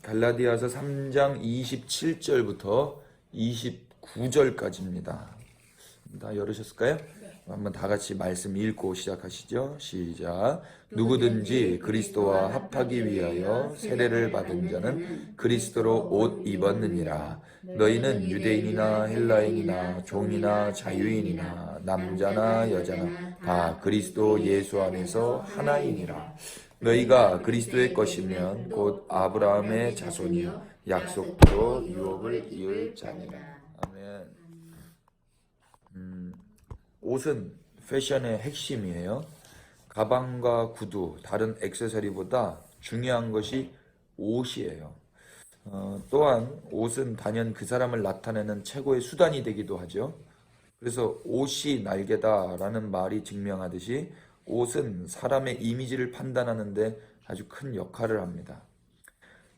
갈라디아서 3장 27절부터 29절까지입니다. 다 열으셨을까요? 한번 다 같이 말씀 읽고 시작하시죠. 시작. 누구든지 그리스도와 합하기 위하여 세례를 받은 자는 그리스도로 옷 입었느니라. 너희는 유대인이나 헬라인이나 종이나 자유인이나 남자나 여자나 다 그리스도 예수 안에서 하나이니라. 너희가 그리스도의 것이면 곧 아브라함의 자손이요 약속대로 유업을 이을 자니라. 아멘. 옷은 패션의 핵심이에요. 가방과 구두, 다른 액세서리보다 중요한 것이 옷이에요. 또한 옷은 단연 그 사람을 나타내는 최고의 수단이 되기도 하죠. 그래서 옷이 날개다라는 말이 증명하듯이 옷은 사람의 이미지를 판단하는데 아주 큰 역할을 합니다.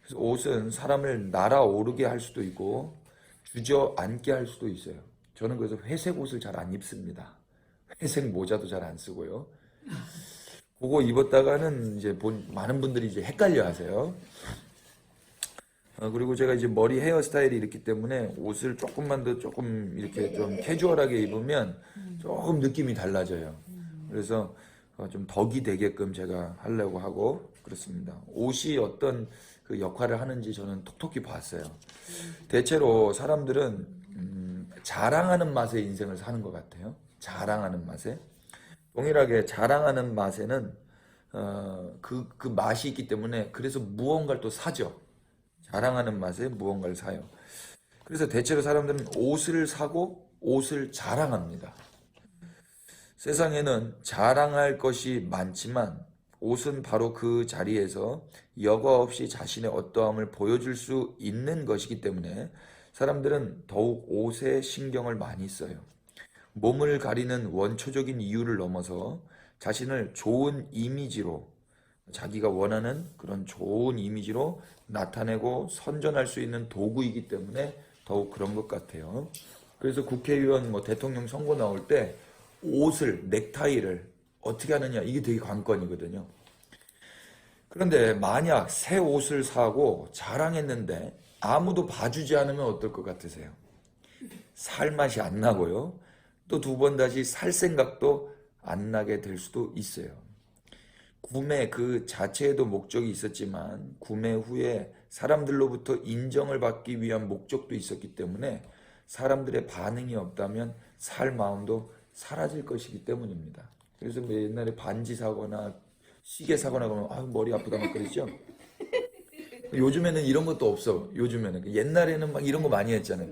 그래서 옷은 사람을 날아오르게 할 수도 있고 주저앉게 할 수도 있어요. 저는 그래서 회색 옷을 잘 안 입습니다. 회색 모자도 잘 안 쓰고요. 그거 입었다가는 이제 많은 분들이 이제 헷갈려 하세요. 그리고 제가 이제 머리 헤어스타일이 이렇기 때문에 옷을 조금만 더 조금 이렇게 좀 캐주얼하게 입으면 조금 느낌이 달라져요. 그래서 좀 덕이 되게끔 제가 하려고 하고 그렇습니다. 옷이 어떤 그 역할을 하는지 저는 톡톡히 봤어요. 대체로 사람들은 자랑하는 맛에 인생을 사는 것 같아요. 자랑하는 맛에. 동일하게 자랑하는 맛에는 그 맛이 있기 때문에 그래서 무언가를 또 사죠. 자랑하는 맛에 무언가를 사요. 그래서 대체로 사람들은 옷을 사고 옷을 자랑합니다. 세상에는 자랑할 것이 많지만 옷은 바로 그 자리에서 여과 없이 자신의 어떠함을 보여줄 수 있는 것이기 때문에 사람들은 더욱 옷에 신경을 많이 써요. 몸을 가리는 원초적인 이유를 넘어서 자신을 좋은 이미지로 자기가 원하는 그런 좋은 이미지로 나타내고 선전할 수 있는 도구이기 때문에 더욱 그런 것 같아요. 그래서 국회의원 대통령 선거 나올 때 옷을 넥타이를 어떻게 하느냐 이게 되게 관건이거든요. 그런데 만약 새 옷을 사고 자랑했는데 아무도 봐주지 않으면 어떨 것 같으세요? 살 맛이 안 나고요. 또 두 번 다시 살 생각도 안 나게 될 수도 있어요. 구매 그 자체에도 목적이 있었지만 구매 후에 사람들로부터 인정을 받기 위한 목적도 있었기 때문에 사람들의 반응이 없다면 살 마음도 사라질 것이기 때문입니다. 그래서 옛날에 반지 사거나 시계 사거나 그러면 머리 아프다 막 그랬죠. 요즘에는 이런 것도 없어. 요즘에는 옛날에는 막 이런 거 많이 했잖아요.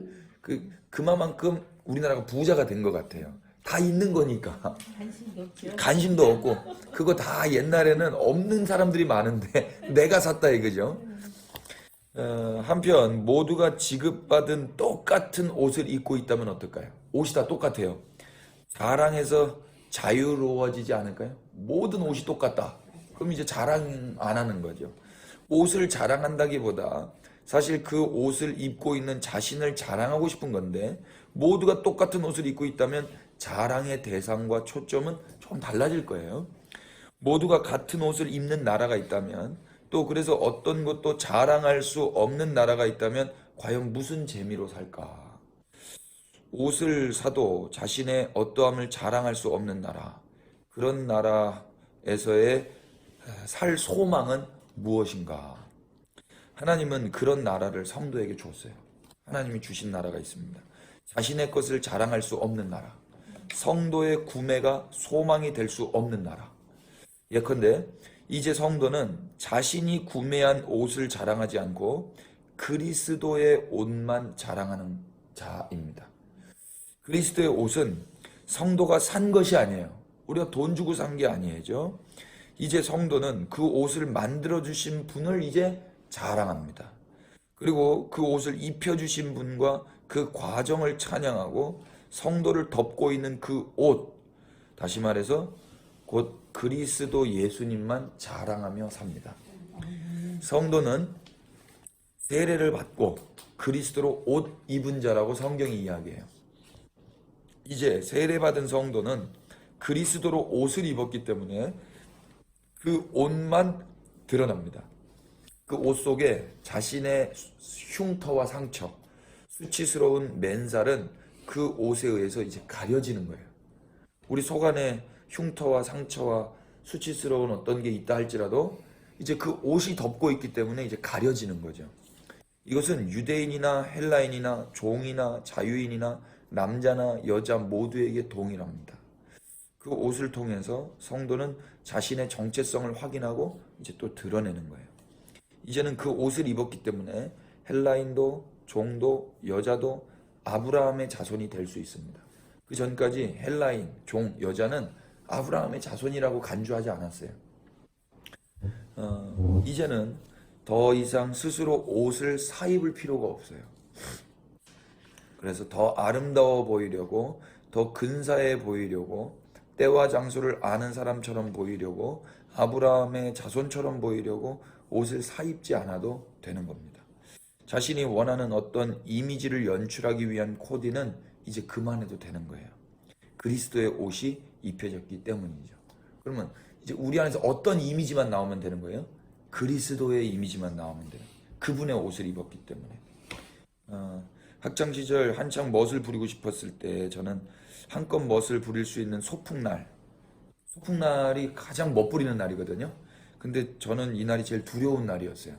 그만큼 우리나라가 부자가 된 것 같아요. 다 있는 거니까. 관심도 없죠. 관심도 없고 그거 다 옛날에는 없는 사람들이 많은데 내가 샀다 이거죠. 한편 모두가 지급받은 똑같은 옷을 입고 있다면 어떨까요? 옷이 다 똑같아요. 자랑해서 자유로워지지 않을까요? 모든 옷이 똑같다. 그럼 이제 자랑 안 하는 거죠. 옷을 자랑한다기보다 사실 그 옷을 입고 있는 자신을 자랑하고 싶은 건데 모두가 똑같은 옷을 입고 있다면 자랑의 대상과 초점은 좀 달라질 거예요. 모두가 같은 옷을 입는 나라가 있다면 또 그래서 어떤 것도 자랑할 수 없는 나라가 있다면 과연 무슨 재미로 살까? 옷을 사도 자신의 어떠함을 자랑할 수 없는 나라, 그런 나라에서의 살 소망은 무엇인가? 하나님은 그런 나라를 성도에게 줬어요. 하나님이 주신 나라가 있습니다. 자신의 것을 자랑할 수 없는 나라, 성도의 구매가 소망이 될 수 없는 나라. 예컨대 이제 성도는 자신이 구매한 옷을 자랑하지 않고 그리스도의 옷만 자랑하는 자입니다. 그리스도의 옷은 성도가 산 것이 아니에요. 우리가 돈 주고 산 게 아니죠. 이제 성도는 그 옷을 만들어주신 분을 이제 자랑합니다. 그리고 그 옷을 입혀주신 분과 그 과정을 찬양하고 성도를 덮고 있는 그 옷, 다시 말해서 곧 그리스도 예수님만 자랑하며 삽니다. 성도는 세례를 받고 그리스도로 옷 입은 자라고 성경이 이야기해요. 이제 세례받은 성도는 그리스도로 옷을 입었기 때문에 그 옷만 드러납니다. 그 옷 속에 자신의 흉터와 상처, 수치스러운 맨살은 그 옷에 의해서 이제 가려지는 거예요. 우리 속 안에 흉터와 상처와 수치스러운 어떤 게 있다 할지라도 이제 그 옷이 덮고 있기 때문에 이제 가려지는 거죠. 이것은 유대인이나 헬라인이나 종이나 자유인이나 남자나 여자 모두에게 동일합니다. 그 옷을 통해서 성도는 자신의 정체성을 확인하고 이제 또 드러내는 거예요. 이제는 그 옷을 입었기 때문에 헬라인도 종도 여자도 아브라함의 자손이 될 수 있습니다. 그 전까지 헬라인, 종, 여자는 아브라함의 자손이라고 간주하지 않았어요. 이제는 더 이상 스스로 옷을 사입을 필요가 없어요. 그래서 더 아름다워 보이려고, 더 근사해 보이려고, 때와 장소를 아는 사람처럼 보이려고, 아브라함의 자손처럼 보이려고 옷을 사입지 않아도 되는 겁니다. 자신이 원하는 어떤 이미지를 연출하기 위한 코디는 이제 그만해도 되는 거예요. 그리스도의 옷이 입혀졌기 때문이죠. 그러면 이제 우리 안에서 어떤 이미지만 나오면 되는 거예요? 그리스도의 이미지만 나오면 돼요. 그분의 옷을 입었기 때문에. 학창 시절 한창 멋을 부리고 싶었을 때 저는 한껏 멋을 부릴 수 있는 소풍날이 가장 멋부리는 날이거든요. 근데 저는 이 날이 제일 두려운 날이었어요.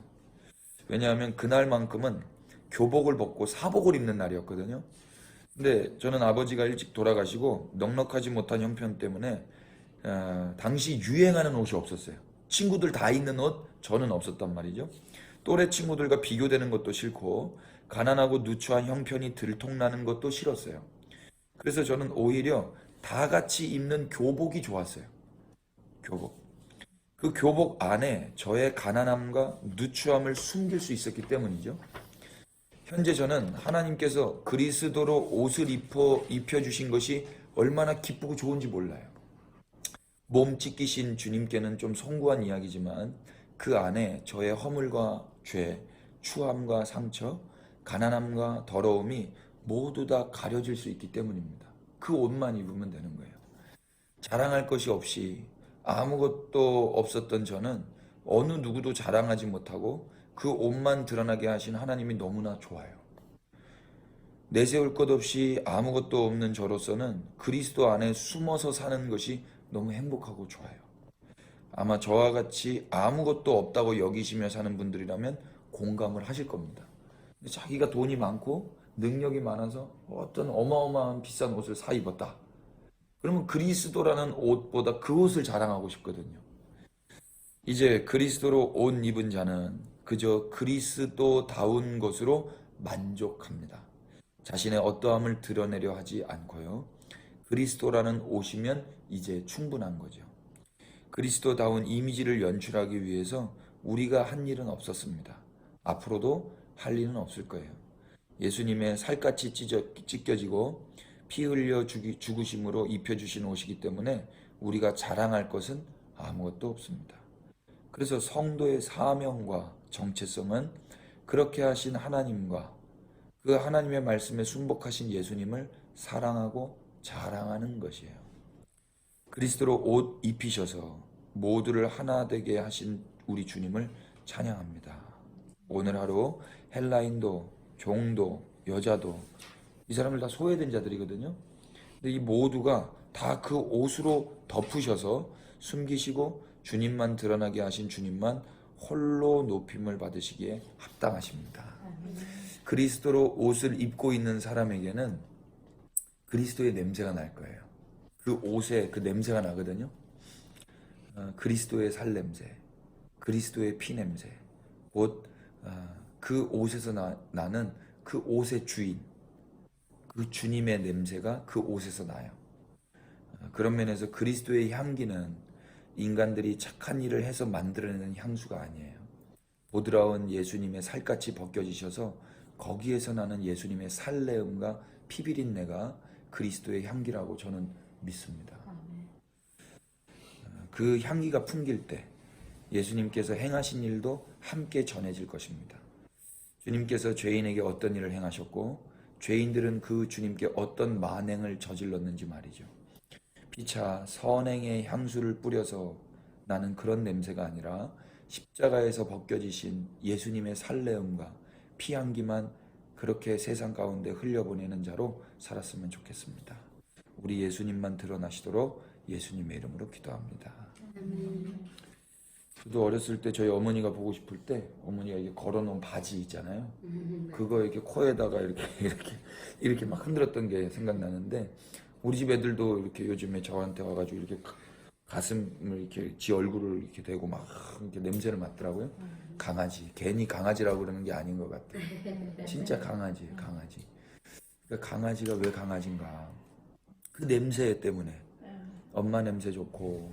왜냐하면 그날만큼은 교복을 벗고 사복을 입는 날이었거든요. 근데 저는 아버지가 일찍 돌아가시고 넉넉하지 못한 형편 때문에 당시 유행하는 옷이 없었어요. 친구들 다 입는 옷, 저는 없었단 말이죠. 또래 친구들과 비교되는 것도 싫고 가난하고 누추한 형편이 들통나는 것도 싫었어요. 그래서 저는 오히려 다 같이 입는 교복이 좋았어요. 교복. 그 교복 안에 저의 가난함과 누추함을 숨길 수 있었기 때문이죠. 현재 저는 하나님께서 그리스도로 옷을 입혀주신 것이 얼마나 기쁘고 좋은지 몰라요. 몸 찢기신 주님께는 좀 송구한 이야기지만 그 안에 저의 허물과 죄, 추함과 상처, 가난함과 더러움이 모두 다 가려질 수 있기 때문입니다. 그 옷만 입으면 되는 거예요. 자랑할 것이 없이 아무것도 없었던 저는 어느 누구도 자랑하지 못하고 그 옷만 드러나게 하신 하나님이 너무나 좋아요. 내세울 것 없이 아무것도 없는 저로서는 그리스도 안에 숨어서 사는 것이 너무 행복하고 좋아요. 아마 저와 같이 아무것도 없다고 여기시며 사는 분들이라면 공감을 하실 겁니다. 자기가 돈이 많고 능력이 많아서 어떤 어마어마한 비싼 옷을 사 입었다. 그러면 그리스도라는 옷보다 그 옷을 자랑하고 싶거든요. 이제 그리스도로 옷 입은 자는 그저 그리스도다운 것으로 만족합니다. 자신의 어떠함을 드러내려 하지 않고요. 그리스도라는 옷이면 이제 충분한 거죠. 그리스도다운 이미지를 연출하기 위해서 우리가 한 일은 없었습니다. 앞으로도 할 일은 없을 거예요. 예수님의 살갗이 찢겨지고 피 흘려 죽으심으로 입혀주신 옷이기 때문에 우리가 자랑할 것은 아무것도 없습니다. 그래서 성도의 사명과 정체성은 그렇게 하신 하나님과 그 하나님의 말씀에 순복하신 예수님을 사랑하고 자랑하는 것이에요. 그리스도로 옷 입히셔서 모두를 하나 되게 하신 우리 주님을 찬양합니다. 오늘 하루 헬라인도 종도 여자도 이 사람들 다 소외된 자들이거든요. 근데 이 모두가 다 그 옷으로 덮으셔서 숨기시고 주님만 드러나게 하신 주님만 홀로 높임을 받으시기에 합당하십니다. 그리스도로 옷을 입고 있는 사람에게는 그리스도의 냄새가 날 거예요. 그 옷에 그 냄새가 나거든요. 그리스도의 살 냄새, 그리스도의 피 냄새, 곧 그 옷에서 나는 그 옷의 주인, 그 주님의 냄새가 그 옷에서 나요. 그런 면에서 그리스도의 향기는 인간들이 착한 일을 해서 만들어내는 향수가 아니에요. 보드라운 예수님의 살갗이 벗겨지셔서 거기에서 나는 예수님의 살레음과 피비린내가 그리스도의 향기라고 저는 믿습니다. 그 향기가 풍길 때 예수님께서 행하신 일도 함께 전해질 것입니다. 주님께서 죄인에게 어떤 일을 행하셨고 죄인들은 그 주님께 어떤 만행을 저질렀는지 말이죠. 피차 선행의 향수를 뿌려서 나는 그런 냄새가 아니라 십자가에서 벗겨지신 예수님의 살레음과 피향기만 그렇게 세상 가운데 흘려보내는 자로 살았으면 좋겠습니다. 우리 예수님만 드러나시도록 예수님의 이름으로 기도합니다. 저도 어렸을 때 저희 어머니가 보고 싶을 때 어머니가 이게 걸어놓은 바지 있잖아요. 그거 이렇게 코에다가 이렇게 막 흔들었던 게 생각나는데, 우리 집 애들도 이렇게 요즘에 저한테 와가지고 이렇게 가슴을 이렇게 지 얼굴을 이렇게 대고 막 이렇게 냄새를 맡더라고요. 강아지. 괜히 강아지라고 그러는 게 아닌 것 같아요. 진짜 강아지예요, 강아지. 그러니까 강아지가 왜 강아지인가? 그 냄새 때문에. 엄마 냄새 좋고,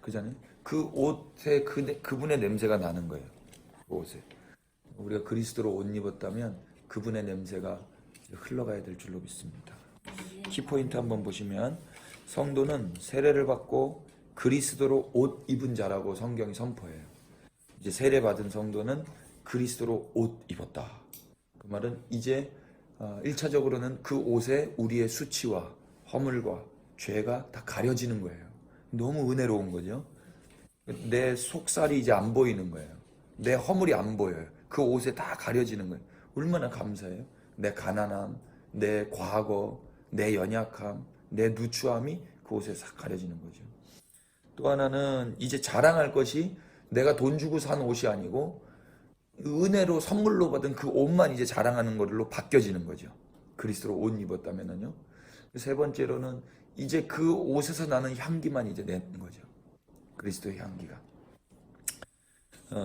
그잖아요. 그 옷에 그분의 냄새가 나는 거예요. 그 옷에. 우리가 그리스도로 옷 입었다면 그분의 냄새가 흘러가야 될 줄로 믿습니다. 키포인트 한번 보시면, 성도는 세례를 받고 그리스도로 옷 입은 자라고 성경이 선포해요. 이제 세례 받은 성도는 그리스도로 옷 입었다. 그 말은 이제 1차적으로는 그 옷에 우리의 수치와 허물과 죄가 다 가려지는 거예요. 너무 은혜로운 거죠. 내 속살이 이제 안 보이는 거예요. 내 허물이 안 보여요. 그 옷에 다 가려지는 거예요. 얼마나 감사해요. 내 가난함, 내 과거, 내 연약함, 내 누추함이 그 옷에 싹 가려지는 거죠. 또 하나는 이제 자랑할 것이 내가 돈 주고 산 옷이 아니고 은혜로 선물로 받은 그 옷만 이제 자랑하는 걸로 바뀌어지는 거죠. 그리스도로 옷 입었다면은요. 세 번째로는 이제 그 옷에서 나는 향기만 이제 내는 거죠. 그리스도의 향기가.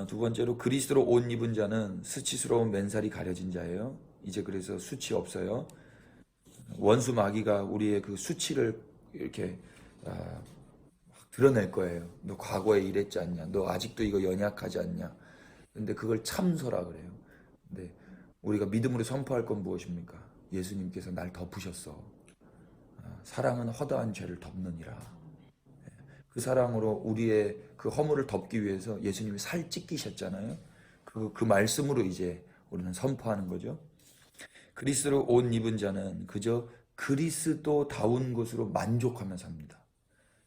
두 번째로 그리스도로 옷 입은 자는 수치스러운 맨살이 가려진 자예요. 이제 그래서 수치 없어요. 원수 마귀가 우리의 그 수치를 이렇게 드러낼 거예요. 너 과거에 이랬지 않냐? 너 아직도 이거 연약하지 않냐? 근데 그걸 참소라 그래요. 근데 우리가 믿음으로 선포할 건 무엇입니까? 예수님께서 날 덮으셨어. 사랑은 허다한 죄를 덮느니라. 그 사랑으로 우리의 그 허물을 덮기 위해서 예수님이 살 찢기셨잖아요. 그 말씀으로 이제 우리는 선포하는 거죠. 그리스도로 옷 입은 자는 그저 그리스도다운 것으로 만족하며 삽니다.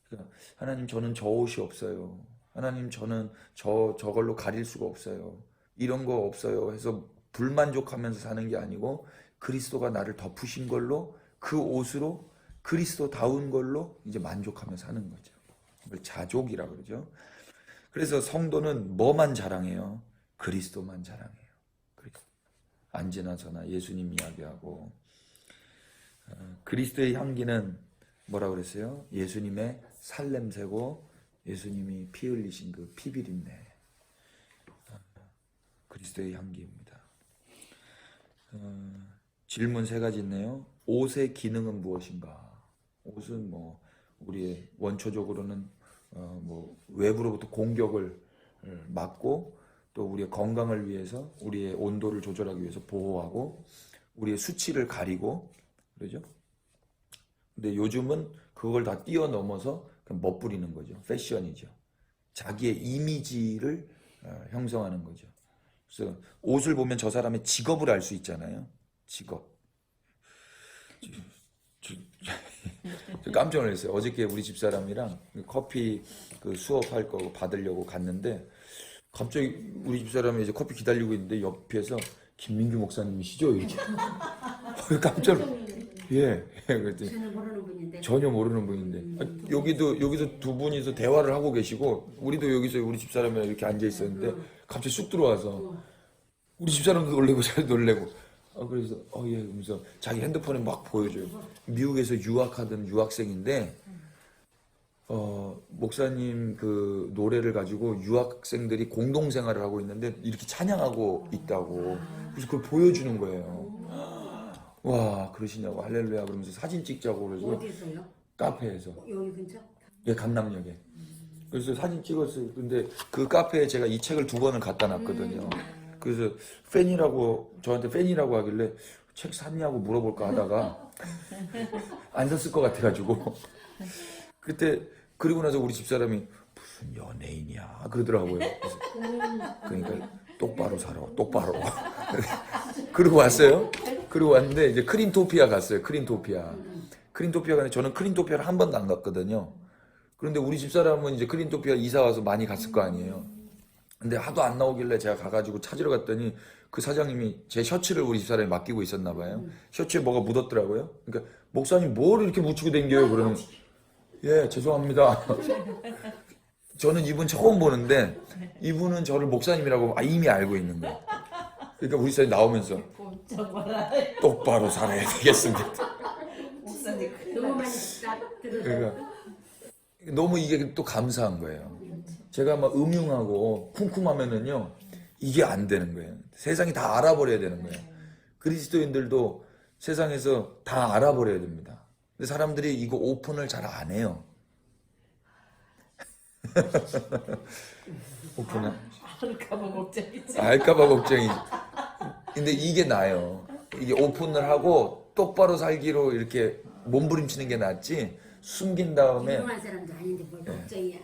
그러니까 하나님, 저는 저 옷이 없어요. 하나님, 저는 저걸로 가릴 수가 없어요. 이런 거 없어요 해서 불만족하면서 사는 게 아니고, 그리스도가 나를 덮으신 걸로, 그 옷으로 그리스도다운 걸로 이제 만족하며 사는 거죠. 그걸 자족이라 그러죠. 그래서 성도는 뭐만 자랑해요? 그리스도만 자랑해요. 안지나서나 예수님 이야기하고, 그리스도의 향기는 뭐라 그랬어요? 예수님의 살냄새고 예수님이 피 흘리신 그 피비린내. 그리스도의 향기입니다. 질문 세 가지 있네요. 옷의 기능은 무엇인가? 옷은 뭐 우리의 원초적으로는 뭐 외부로부터 공격을 막고, 또 우리의 건강을 위해서 우리의 온도를 조절하기 위해서 보호하고, 우리의 수치를 가리고 그러죠. 근데 요즘은 그걸 다 뛰어넘어서 그냥 멋부리는 거죠. 패션이죠. 자기의 이미지를 형성하는 거죠. 그래서 옷을 보면 저 사람의 직업을 알 수 있잖아요. 직업. 깜짝 놀랐어요. 어저께 우리 집사람이랑 커피 그 수업할 거 받으려고 갔는데, 갑자기 우리 집사람이 이제 커피 기다리고 있는데 옆에서 김민규 목사님이시죠? 이렇게. 깜짝 놀랐어요. 예. 그랬더니 전혀 모르는 분인데. 전혀 모르는 분인데, 여기도 두 분이서 대화를 하고 계시고, 우리도 여기서 우리 집사람이랑 이렇게 앉아 있었는데 갑자기 쑥 들어와서 우리 집사람도 놀래고 저도 놀래고, 그래서 예, 그러면서 자기 핸드폰에 막 보여줘요. 미국에서 유학하던 유학생인데, 목사님 그 노래를 가지고 유학생들이 공동생활을 하고 있는데 이렇게 찬양하고 있다고. 그래서 그걸 보여주는 거예요. 와, 그러시냐고, 할렐루야 그러면서 사진 찍자고 그래서. 어디서요? 카페에서. 여기 근처? 예, 강남역에. 그래서 사진 찍었어요. 근데 그 카페에 제가 이 책을 2권을 갖다 놨거든요. 그래서 저한테 팬이라고 하길래 책 샀냐고 물어볼까 하다가 안 샀을 것 같아가지고, 그때 그리고 나서 우리 집사람이 무슨 연예인이야 그러더라고요. 그러니까 똑바로 살아, 똑바로. 그러고 왔어요. 그리고 왔는데 이제 크린토피아 갔어요. 크린토피아 가는데 저는 크린토피아를 한 번도 안 갔거든요. 그런데 우리 집사람은 이제 크린토피아 이사 와서 많이 갔을 거 아니에요. 근데 하도 안 나오길래 제가 가가지고 찾으러 갔더니 그 사장님이 제 셔츠를 우리 집사람이 맡기고 있었나 봐요. 셔츠에 뭐가 묻었더라고요. 그러니까 목사님 뭘 이렇게 묻히고 댕겨요? 그러면 예, 죄송합니다. 저는 이분 처음 보는데 이분은 저를 목사님이라고 이미 알고 있는 거예요. 그러니까 우리 집사람이 나오면서 꼼짝 마라. 똑바로 살아야 되겠습니다. 목사님 너무 많이 딱 들어서 그러니까 너무 이게 또 감사한 거예요. 제가 막 음흉하고 쿵쿵하면은요 이게 안 되는 거예요. 세상이 다 알아버려야 되는 거예요. 그리스도인들도 세상에서 다 알아버려야 됩니다. 근데 사람들이 이거 오픈을 잘 안 해요. 오픈을 알까봐 걱정이지. 알까봐 걱정이. 근데 이게 나아요. 이게 오픈을 하고 똑바로 살기로 이렇게 몸부림치는 게 낫지. 숨긴 다음에 유명한 사람도 아닌데 뭘 걱정이야.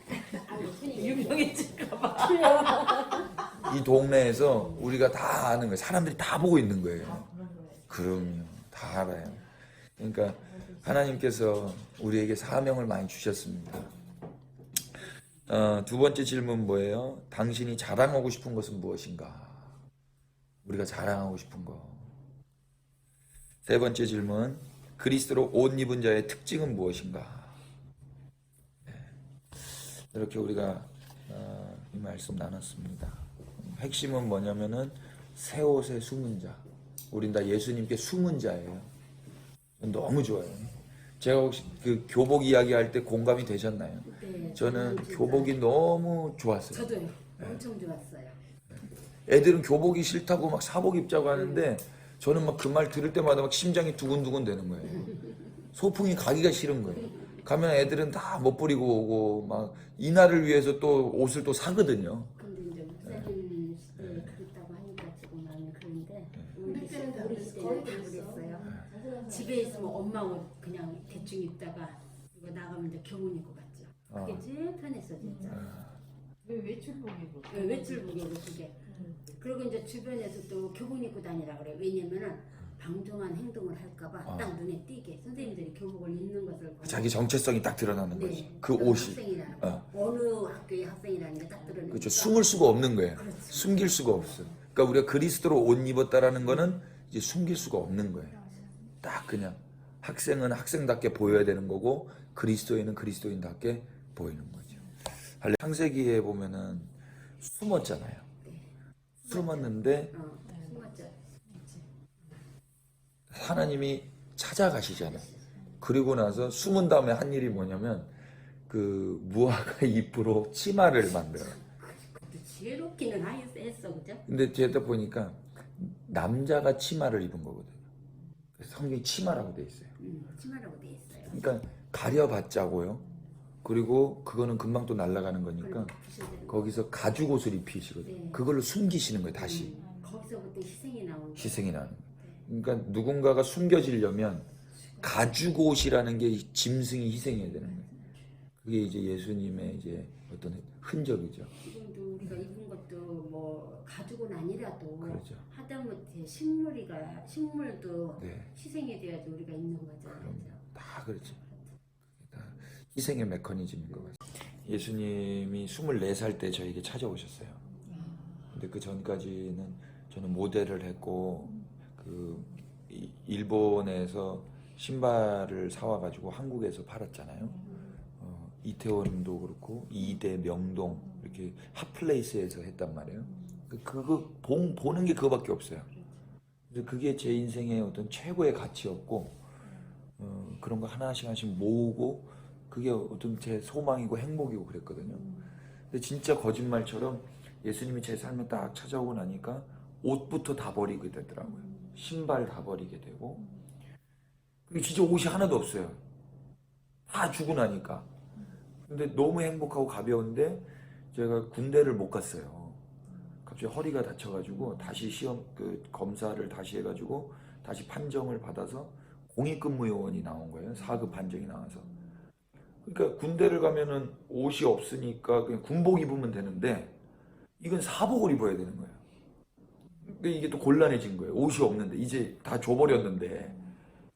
아무 손이 유명해질까봐. 이 동네에서 우리가 다 아는 거예요. 사람들이 다 보고 있는 거예요. 그럼요. 다 알아요. 그러니까 하나님께서 우리에게 사명을 많이 주셨습니다. 두 번째 질문 뭐예요? 당신이 자랑하고 싶은 것은 무엇인가? 우리가 자랑하고 싶은 거. 세 번째 질문. 그리스도로 옷 입은 자의 특징은 무엇인가? 네. 이렇게 우리가 이 말씀 나눴습니다. 핵심은 뭐냐면은 새 옷에 숨은 자. 우린 다 예수님께 숨은 자예요. 너무 좋아요. 제가 혹시 그 교복 이야기할 때 공감이 되셨나요? 네, 저는 진짜. 교복이 너무 좋았어요. 저도요. 엄청 좋았어요. 애들은 교복이 싫다고 막 사복 입자고 하는데 저는 막 그 말 들을 때마다 막 심장이 두근두근 되는 거예요. 소풍이 가기가 싫은 거예요. 가면 애들은 다 멋부리고 오고 막 이날을 위해서 또 옷을 또 사거든요. 근데 이제 목사님 시대에 그랬다고 하니까 지금 마음이 그런데 우리 시대는 다 그랬어요. 집에 있으면 엄마 옷 그냥 대충 입다가 이거 나가면 이제 교문 입고 갔죠. 그게 제일 편했어 진짜. 왜 외출복이고? 외출복이고 그게. 그리고 이제 주변에서 또 교복 입고 다니라 그래. 왜냐면은 방종한 행동을 할까봐 딱 눈에 띄게 선생님들이 교복을 입는 것을 보고 자기 정체성이 딱 드러나는 거지. 네, 그 어떤 옷이. 학생이라 어느 학교의 학생이라는 게 딱 드러나니까 그렇죠. 숨을 수가 없는 거예요. 그렇죠. 숨길 수가 없어. 그러니까 우리가 그리스도로 옷 입었다라는 거는 이제 숨길 수가 없는 거예요. 딱 그냥 학생은 학생답게 보여야 되는 거고 그리스도인은 그리스도인답게 보이는 거죠. 창세기에 보면은 숨었잖아요. 숨었는데 숨었죠. 하나님이 찾아가시잖아요. 그리고 나서 숨은 다음에 한 일이 뭐냐면 그 무화과 잎으로 치마를 만들어요. 그것도 지혜롭기는 했어, 그죠? 근데 제가 보니까 남자가 치마를 입은 거거든요. 그래서 성경이 치마라고 돼 있어요. 치마라고 돼 있어요. 그러니까 가려봤자고요. 그리고 그거는 금방 또 날아가는 거니까 그럼 부셔지는 거. 거기서 가죽 옷을 입히시거든요. 네. 그걸로 숨기시는 거예요. 다시 거기서부터 희생이 나오는 거예요. 희생이 나는 거예요. 그러니까 누군가가 숨겨지려면 가죽 옷이라는 게 짐승이 희생해야 되는 거예요. 그게 이제 예수님의 이제 어떤 흔적이죠. 지금도 우리가 입은 것도 뭐 가죽은 아니라도 그렇죠. 하다못해 식물도 네. 희생이 돼야지 우리가 입는 거죠. 그럼 다 그렇죠. 다 희생의 메커니즘인 것 같아요. 예수님이 24살 때 저에게 찾아오셨어요. 근데 그 전까지는 저는 모델을 했고 그 일본에서 신발을 사와가지고 한국에서 팔았잖아요. 이태원도 그렇고 이대 명동 이렇게 핫플레이스에서 했단 말이에요. 그거 보는 게 그거밖에 없어요. 그래서 그게 제 인생의 어떤 최고의 가치였고 그런 거 하나씩 하나씩 모으고 그게 어떤 제 소망이고 행복이고 그랬거든요. 근데 진짜 거짓말처럼 예수님이 제 삶에 딱 찾아오고 나니까 옷부터 다 버리게 되더라고요. 신발 다 버리게 되고 그리고 진짜 옷이 하나도 없어요. 다 주고 나니까. 근데 너무 행복하고 가벼운데 제가 군대를 못 갔어요. 갑자기 허리가 다쳐가지고 다시 시험 검사를 다시 해가지고 다시 판정을 받아서 공익근무요원이 나온 거예요. 4급 판정이 나와서. 그러니까 군대를 가면은 옷이 없으니까 그냥 군복 입으면 되는데 이건 사복을 입어야 되는 거예요. 근데 이게 또 곤란해진 거예요. 옷이 없는데 이제 다 줘버렸는데.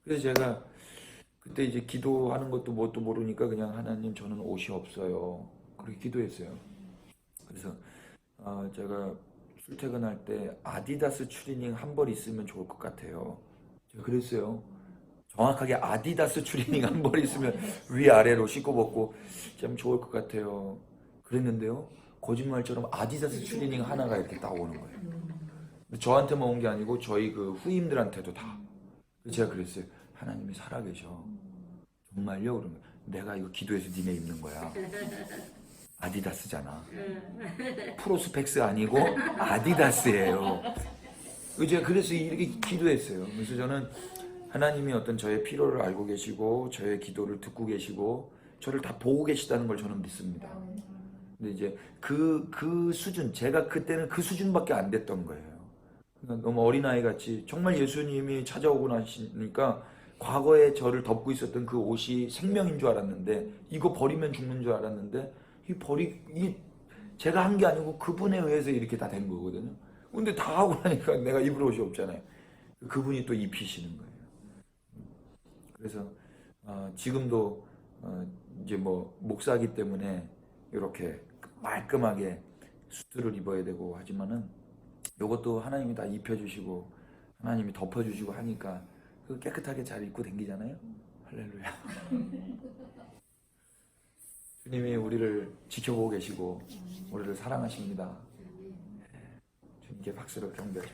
그래서 제가 그때 이제 기도하는 것도 뭣도 모르니까 그냥 하나님 저는 옷이 없어요. 그렇게 기도했어요. 그래서 제가 출퇴근할 때 아디다스 추리닝 한 벌 있으면 좋을 것 같아요. 제가 그랬어요. 정확하게 아디다스 추리닝 한 벌 있으면 위아래로 씻고 벗고 참 좋을 것 같아요. 그랬는데요. 거짓말처럼 아디다스 추리닝 하나가 이렇게 딱 오는 거예요. 근데 저한테만 온 게 아니고 저희 그 후임들한테도 다. 그래서 제가 그랬어요. 하나님이 살아계셔. 정말요? 그러면 내가 이거 기도해서 니네 입는 거야. 아디다스잖아. 프로스펙스 아니고 아디다스예요. 제가 그래서 이렇게 기도했어요. 그래서 저는 하나님이 어떤 저의 필요를 알고 계시고 저의 기도를 듣고 계시고 저를 다 보고 계시다는 걸 저는 믿습니다. 근데 이제 그 수준, 제가 그때는 그 수준밖에 안 됐던 거예요. 그러니까 너무 어린아이 같이 정말 예수님이 찾아오고 나시니까 과거에 저를 덮고 있었던 그 옷이 생명인 줄 알았는데 이거 버리면 죽는 줄 알았는데 이 제가 한 게 아니고 그분에 의해서 이렇게 다 된 거거든요. 근데 다 하고 나니까 내가 입을 옷이 없잖아요. 그분이 또 입히시는 거예요. 그래서 지금도 이제 뭐 목사기 때문에 이렇게 말끔하게 수트를 입어야 되고 하지만은 이것도 하나님이 다 입혀주시고 하나님이 덮어주시고 하니까 그 깨끗하게 잘 입고 다니잖아요. 할렐루야. 주님이 우리를 지켜보고 계시고 우리를 사랑하십니다. 주님께 박수로 경배를.